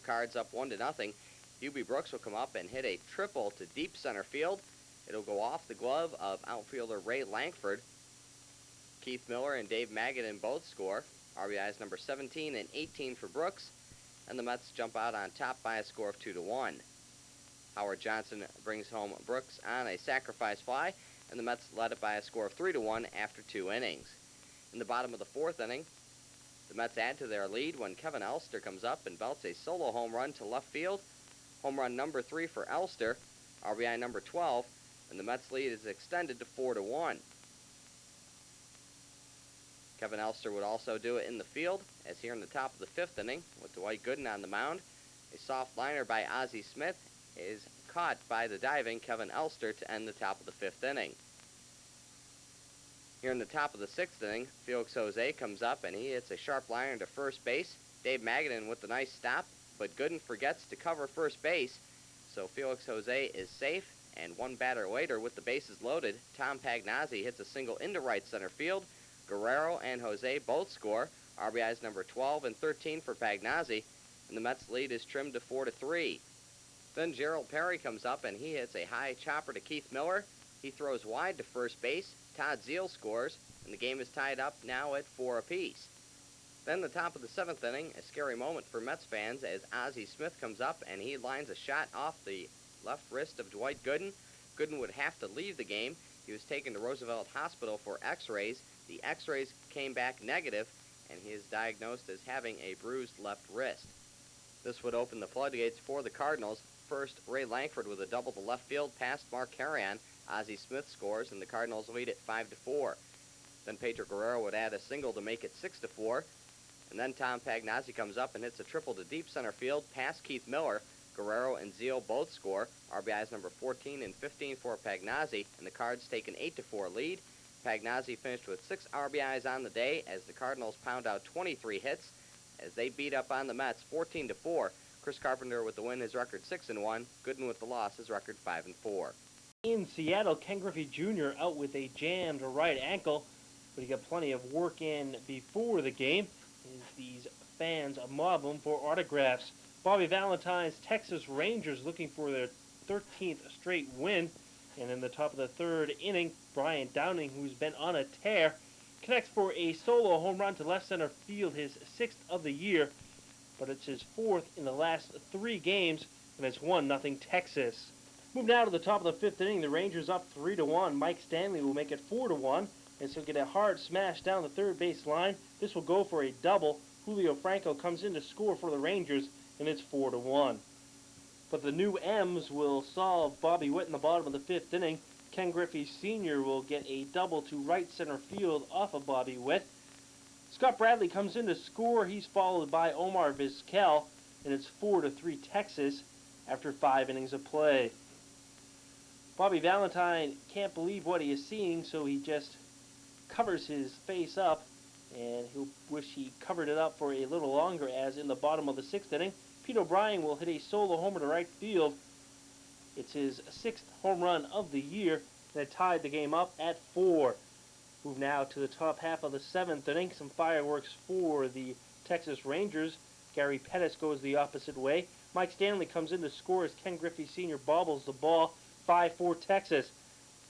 Cards up 1-0. Hubie Brooks will come up and hit a triple to deep center field. It'll go off the glove of outfielder Ray Lankford. Keith Miller and Dave Magadan both score. RBIs number 17 and 18 for Brooks, and the Mets jump out on top by a score of 2-1. Howard Johnson brings home Brooks on a sacrifice fly, and the Mets led it by a score of 3-1 after 2 innings. In the bottom of the 4th inning, the Mets add to their lead when Kevin Elster comes up and belts a solo home run to left field. Home run number 3 for Elster, RBI number 12, and the Mets lead is extended to 4-1. Kevin Elster would also do it in the field, as here in the top of the 5th inning, with Dwight Gooden on the mound, a soft liner by Ozzie Smith is caught by the diving Kevin Elster to end the top of the 5th inning. Here in the top of the 6th inning, Felix Jose comes up and he hits a sharp liner to first base. Dave Magadan with the nice stop, but Gooden forgets to cover first base, so Felix Jose is safe, and one batter later with the bases loaded, Tom Pagnozzi hits a single into right center field. Guerrero and Jose both score, RBIs number 12 and 13 for Pagnozzi, and the Mets lead is trimmed to 4-3. Then Gerald Perry comes up and he hits a high chopper to Keith Miller. He throws wide to first base. Todd Zeile scores, and the game is tied up now at 4 apiece. Then the top of the 7th inning, a scary moment for Mets fans as Ozzie Smith comes up and he lines a shot off the left wrist of Dwight Gooden. Gooden would have to leave the game. He was taken to Roosevelt Hospital for x-rays. The x-rays came back negative, and he is diagnosed as having a bruised left wrist. This would open the floodgates for the Cardinals. First, Ray Lankford with a double to left field past Mark Carrion. Ozzie Smith scores, and the Cardinals lead it 5-4. Then Pedro Guerrero would add a single to make it 6-4. And then Tom Pagnozzi comes up and hits a triple to deep center field past Keith Miller. Guerrero and Zeile both score. RBIs number 14 and 15 for Pagnozzi, and the Cards take an 8-4 lead. Pagnozzi finished with 6 RBIs on the day as the Cardinals pound out 23 hits as they beat up on the Mets 14-4. Chris Carpenter with the win, his record 6-1. Gooden with the loss, his record 5-4. In Seattle, Ken Griffey Jr. out with a jammed right ankle, but he got plenty of work in before the game. These fans mob him for autographs. Bobby Valentine's Texas Rangers looking for their 13th straight win. And in the top of the 3rd inning, Brian Downing, who's been on a tear, connects for a solo home run to left center field, his 6th of the year. But it's his 4th in the last 3 games, and it's 1-0 Texas. Move now to the top of the 5th inning. The Rangers up 3-1. Mike Stanley will make it 4-1. And so get a hard smash down the third base line. This will go for a double. Julio Franco comes in to score for the Rangers, and it's 4-1. But the new M's will solve Bobby Witt in the bottom of the 5th inning. Ken Griffey Sr. will get a double to right center field off of Bobby Witt. Scott Bradley comes in to score. He's followed by Omar Vizquel, and it's 4-3 Texas after 5 innings of play. Bobby Valentine can't believe what he is seeing, so he just covers his face up, and he'll wish he covered it up for a little longer, as in the bottom of the 6th inning, Pete O'Brien will hit a solo homer to right field. It's his 6th home run of the year, and it tied the game up at 4. Move now to the top half of the 7th inning. Some fireworks for the Texas Rangers. Gary Pettis goes the opposite way. Mike Stanley comes in to score as Ken Griffey Sr. bobbles the ball. 5-4 Texas.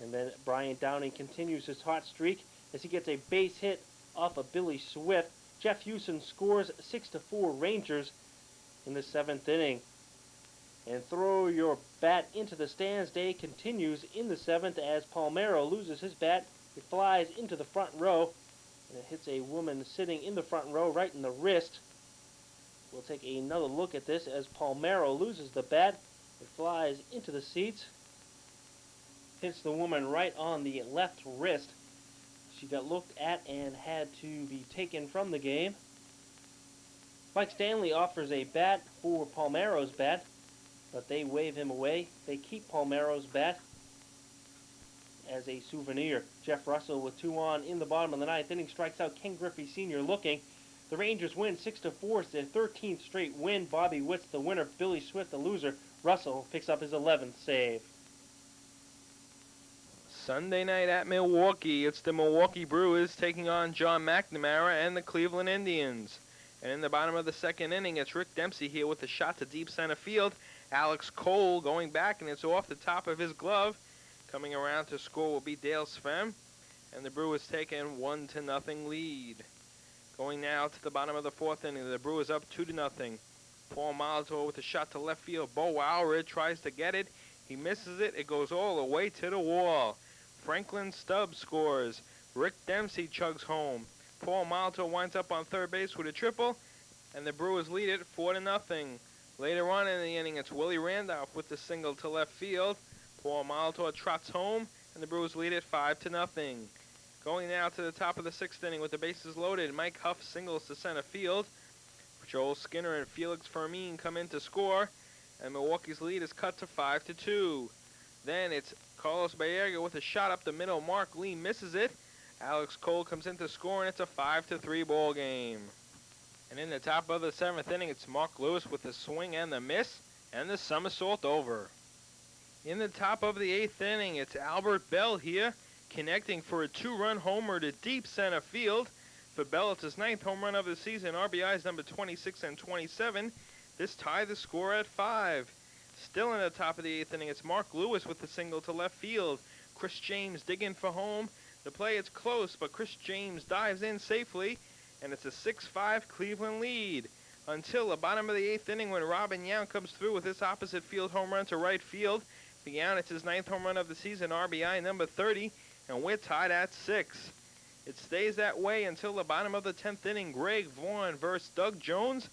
And then Brian Downing continues his hot streak as he gets a base hit off of Billy Swift. Jeff Houston scores 6-4 Rangers in the 7th inning. And throw your bat into the stands day continues in the 7th as Palmeiro loses his bat. It flies into the front row, and it hits a woman sitting in the front row right in the wrist. We'll take another look at this as Palmeiro loses the bat. It flies into the seats. Hits the woman right on the left wrist. She got looked at and had to be taken from the game. Mike Stanley offers a bat for Palmeiro's bat, but they wave him away. They keep Palmeiro's bat as a souvenir. Jeff Russell with 2 on in the bottom of the 9th inning strikes out Ken Griffey Sr. looking. The Rangers win 6-4. It's their 13th straight win. Bobby Witt's the winner. Billy Swift the loser. Russell picks up his 11th save. Sunday night at Milwaukee, it's the Milwaukee Brewers taking on John McNamara and the Cleveland Indians. And in the bottom of the second inning, it's Rick Dempsey here with a shot to deep center field. Alex Cole going back, and it's off the top of his glove. Coming around to score will be Dale Svem. And the Brewers take a 1-0 lead. Going now to the bottom of the fourth inning, the Brewers up 2-0. Paul Molitor with a shot to left field. Bo Wowrid tries to get it. He misses it. It goes all the way to the wall. Franklin Stubbs scores. Rick Dempsey chugs home. Paul Molitor winds up on third base with a triple, and the Brewers lead it 4-0. Later on in the inning, it's Willie Randolph with the single to left field. Paul Molitor trots home, and the Brewers lead it 5-0. Going now to the top of the sixth inning with the bases loaded, Mike Huff singles to center field. Joel Skinner and Felix Fermin come in to score, and Milwaukee's lead is cut to 5-2. Then it's Carlos Baerga with a shot up the middle. Mark Lee misses it. Alex Cole comes in to score, and it's a 5-3 ball game. And in the top of the seventh inning, it's Mark Lewis with the swing and the miss, and the somersault over. In the top of the eighth inning, it's Albert Bell here, connecting for a two-run homer to deep center field. For Bell, it's his ninth home run of the season. RBIs number 26 and 27. This tied the score at 5. Still in the top of the eighth inning, it's Mark Lewis with the single to left field. Chris James digging for home. The play is close, but Chris James dives in safely, and it's a 6-5 Cleveland lead. Until the bottom of the eighth inning when Robin Yount comes through with this opposite field home run to right field. For Yount, it's his ninth home run of the season, RBI number 30, and we're tied at 6. It stays that way until the bottom of the 10th inning. Greg Vaughn versus Doug Jones,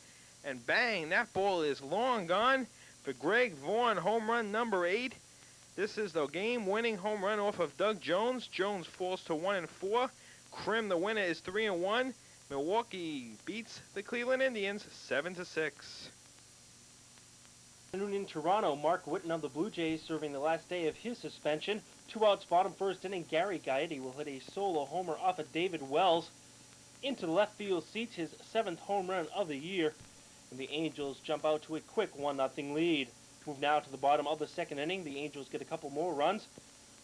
and bang, that ball is long gone for Greg Vaughn, home run number 8. This is the game-winning home run off of Doug Jones. Jones falls to 1-4. Krim, the winner, is 3-1. Milwaukee beats the Cleveland Indians 7-6. In Toronto, Mark Whitten of the Blue Jays serving the last day of his suspension. 2 outs, bottom first inning. Gary Gaetti will hit a solo homer off of David Wells into the left field seats, his 7th home run of the year. And the Angels jump out to a quick 1-0 lead. Move now to the bottom of the second inning. The Angels get a couple more runs.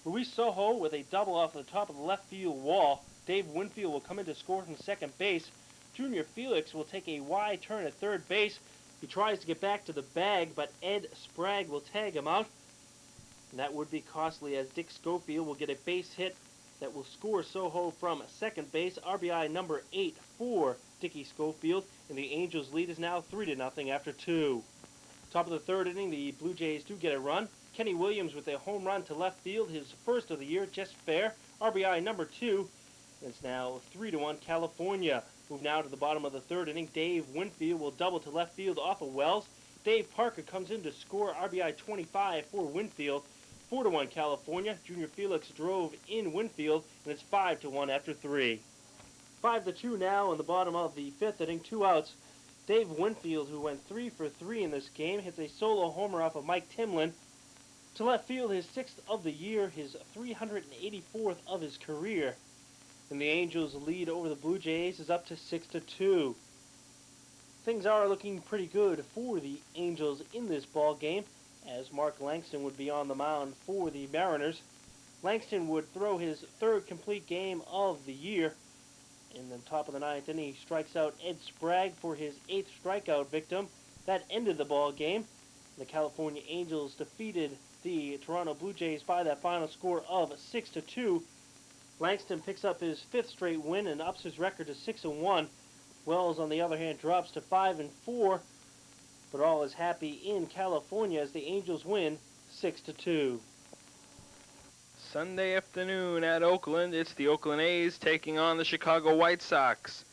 Luis Sojo with a double off the top of the left field wall. Dave Winfield will come in to score from second base. Junior Felix will take a wide turn at third base. He tries to get back to the bag, but Ed Sprague will tag him out. And that would be costly, as Dick Schofield will get a base hit that will score Soho from second base. RBI number 8 for Dickie Schofield, and the Angels' lead is now 3-0 after 2. Top of the third inning, the Blue Jays do get a run. Kenny Williams with a home run to left field, his first of the year, just fair. RBI number 2. It's now 3-1 California. Move now to the bottom of the third inning. Dave Winfield will double to left field off of Wells. Dave Parker comes in to score, RBI 25 for Winfield. 4-1 California. Junior Felix drove in Winfield, and it's 5-1 after 3. 5-2 now in the bottom of the fifth inning. 2 outs. Dave Winfield, who went 3 for 3 in this game, hits a solo homer off of Mike Timlin. To left field, his 6th of the year, his 384th of his career. And the Angels' lead over the Blue Jays is up to 6-2. Things are looking pretty good for the Angels in this ball game, as Mark Langston would be on the mound for the Mariners. Langston would throw his 3rd complete game of the year. In the top of the 9th inning, he strikes out Ed Sprague for his 8th strikeout victim. That ended the ball game. The California Angels defeated the Toronto Blue Jays by that final score of 6-2. Langston picks up his 5th straight win and ups his record to 6-1. Wells, on the other hand, drops to 5-4. But all is happy in California as the Angels win 6-2. Sunday afternoon at Oakland, it's the Oakland A's taking on the Chicago White Sox.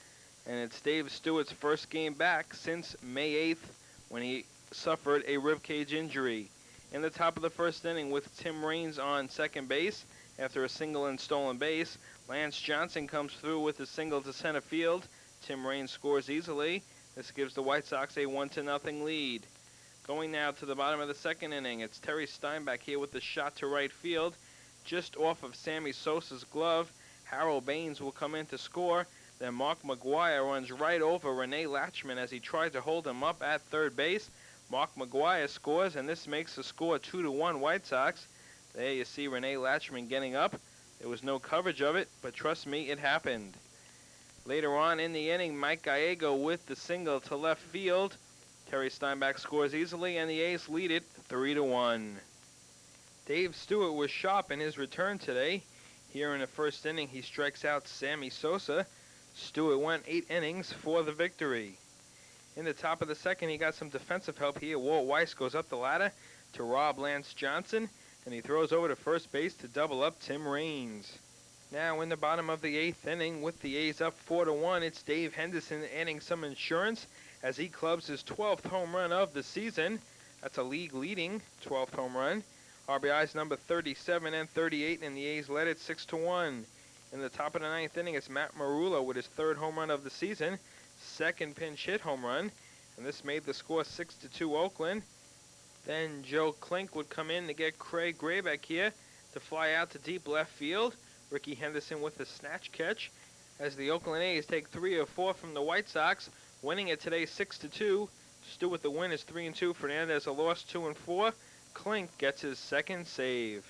And it's Dave Stewart's first game back since May 8th when he suffered a ribcage injury. In the top of the first inning with Tim Raines on second base, after a single and stolen base, Lance Johnson comes through with a single to center field. Tim Raines scores easily. This gives the White Sox a 1-0 lead. Going now to the bottom of the second inning, it's Terry Steinbach here with the shot to right field. Just off of Sammy Sosa's glove, Harold Baines will come in to score. Then Mark McGuire runs right over Rene Latchman as he tried to hold him up at third base. Mark McGuire scores, and this makes the score 2-1 White Sox. There you see Rene Latchman getting up. There was no coverage of it, but trust me, it happened. Later on in the inning, Mike Gallego with the single to left field. Terry Steinbach scores easily, and the A's lead it 3-1. Dave Stewart was sharp in his return today. Here in the first inning, he strikes out Sammy Sosa. Stewart went 8 innings for the victory. In the top of the second, he got some defensive help here. Walt Weiss goes up the ladder to rob Lance Johnson, and he throws over to first base to double up Tim Raines. Now in the bottom of the 8th inning, with the A's up 4-1, it's Dave Henderson adding some insurance as he clubs his 12th home run of the season. That's a league-leading 12th home run. RBIs number 37 and 38, and the A's led it 6-1. In the top of the 9th inning, it's Matt Marullo with his 3rd home run of the season, 2nd pinch hit home run, and this made the score 6-2 Oakland. Then Joe Klink would come in to get Craig Graybeck here to fly out to deep left field. Ricky Henderson with a snatch catch as the Oakland A's take 3 of 4 from the White Sox, winning it today 6-2. Stewart the win is 3-2. Fernandez a loss 2-4. Klink gets his 2nd save.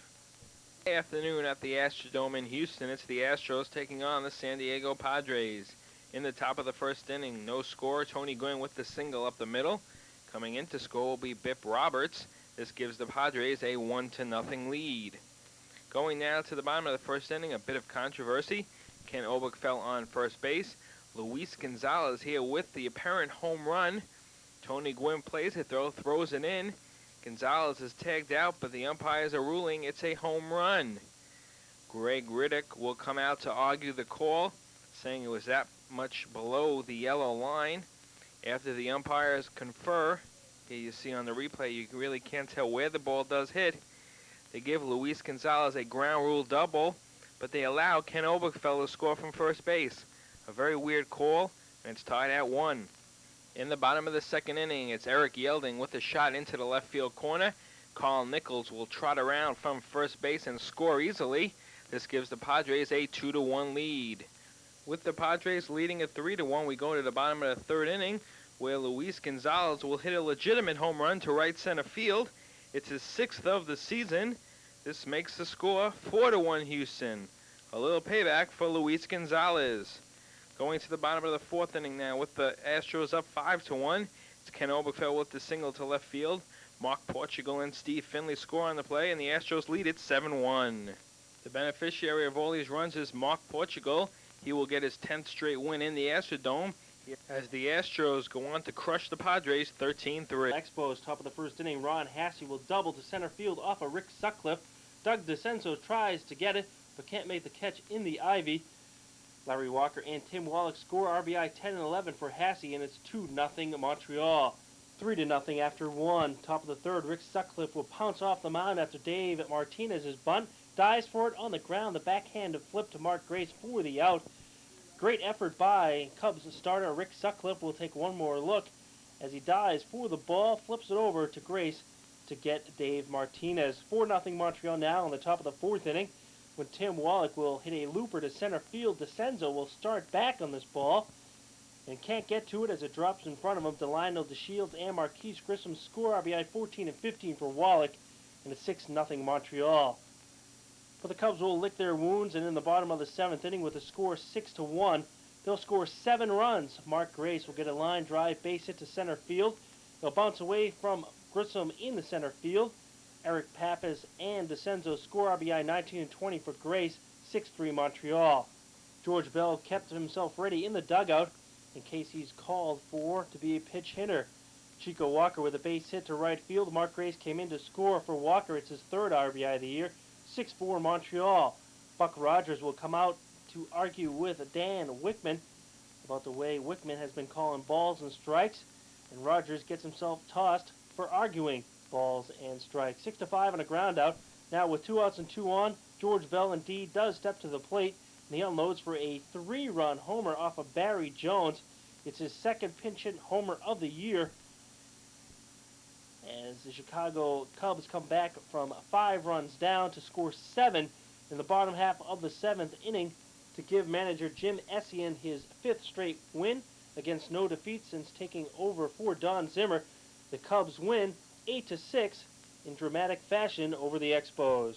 Afternoon at the Astrodome in Houston, it's the Astros taking on the San Diego Padres. In the top of the first inning, no score. Tony Gwynn with the single up the middle. Coming in to score will be Bip Roberts. This gives the Padres a 1-0 lead. Going now to the bottom of the first inning, a bit of controversy. Ken Oberkfell on first base. Luis Gonzalez here with the apparent home run. Tony Gwynn plays it, throws it in. Gonzalez is tagged out, but the umpires are ruling it's a home run. Greg Riddick will come out to argue the call, saying it was that much below the yellow line. After the umpires confer, here you see on the replay, you really can't tell where the ball does hit. They give Luis Gonzalez a ground rule double, but they allow Ken Oberkfell to score from first base. A very weird call, and it's tied at 1. In the bottom of the second inning, it's Eric Yelding with a shot into the left field corner. Carl Nichols will trot around from first base and score easily. This gives the Padres a 2-1 lead. With the Padres leading at 3-1, we go to the bottom of the third inning, where Luis Gonzalez will hit a legitimate home run to right center field. It's his 6th of the season. This makes the score 4-1 Houston. A little payback for Luis Gonzalez. Going to the bottom of the 4th inning now with the Astros up 5-1. It's Ken Oberkfell with the single to left field. Mark Portugal and Steve Finley score on the play, and the Astros lead it 7-1. The beneficiary of all these runs is Mark Portugal. He will get his 10th straight win in the Astrodome as the Astros go on to crush the Padres 13-3. Expos, top of the first inning, Ron Hassey will double to center field off of Rick Sutcliffe. Doug DeCenzo tries to get it, but can't make the catch in the ivy. Larry Walker and Tim Wallach score RBI 10 and 11 for Hassey, and it's 2-0 Montreal. 3-0 after 1. Top of the third, Rick Sutcliffe will pounce off the mound after Dave Martinez's bunt. Dives for it on the ground. The backhand flip to Mark Grace for the out. Great effort by Cubs starter Rick Sutcliffe. Will take one more look as he dives for the ball, flips it over to Grace to get Dave Martinez. 4-0 Montreal now in the top of the 4th inning, when Tim Wallach will hit a looper to center field. DeCenzo will start back on this ball and can't get to it as it drops in front of him. Delino, DeShields, and Marquise Grissom score RBI 14 and 15 for Wallach, and it's 6-0 Montreal. But the Cubs will lick their wounds, and in the bottom of the 7th inning with a score 6-1, they'll score 7 runs. Mark Grace will get a line drive base hit to center field. They'll bounce away from Grissom in the center field. Eric Pappas and DeCenzo score RBI 19 and 20 for Grace, 6-3 Montreal. George Bell kept himself ready in the dugout in case he's called for to be a pinch hitter. Chico Walker with a base hit to right field. Mark Grace came in to score for Walker. It's his 3rd RBI of the year, 6-4 Montreal. Buck Rogers will come out to argue with Dan Wickman about the way Wickman has been calling balls and strikes, and Rogers gets himself tossed for arguing balls and strikes. 6-5 on a ground out. Now with 2 outs and 2 on, George Bell indeed does step to the plate, and he unloads for a 3-run homer off of Barry Jones. It's his 2nd pinch hit homer of the year, as the Chicago Cubs come back from 5 runs down to score 7 in the bottom half of the 7th inning to give manager Jim Essien his 5th straight win against no defeat since taking over for Don Zimmer. The Cubs win 8-6 in dramatic fashion over the Expos.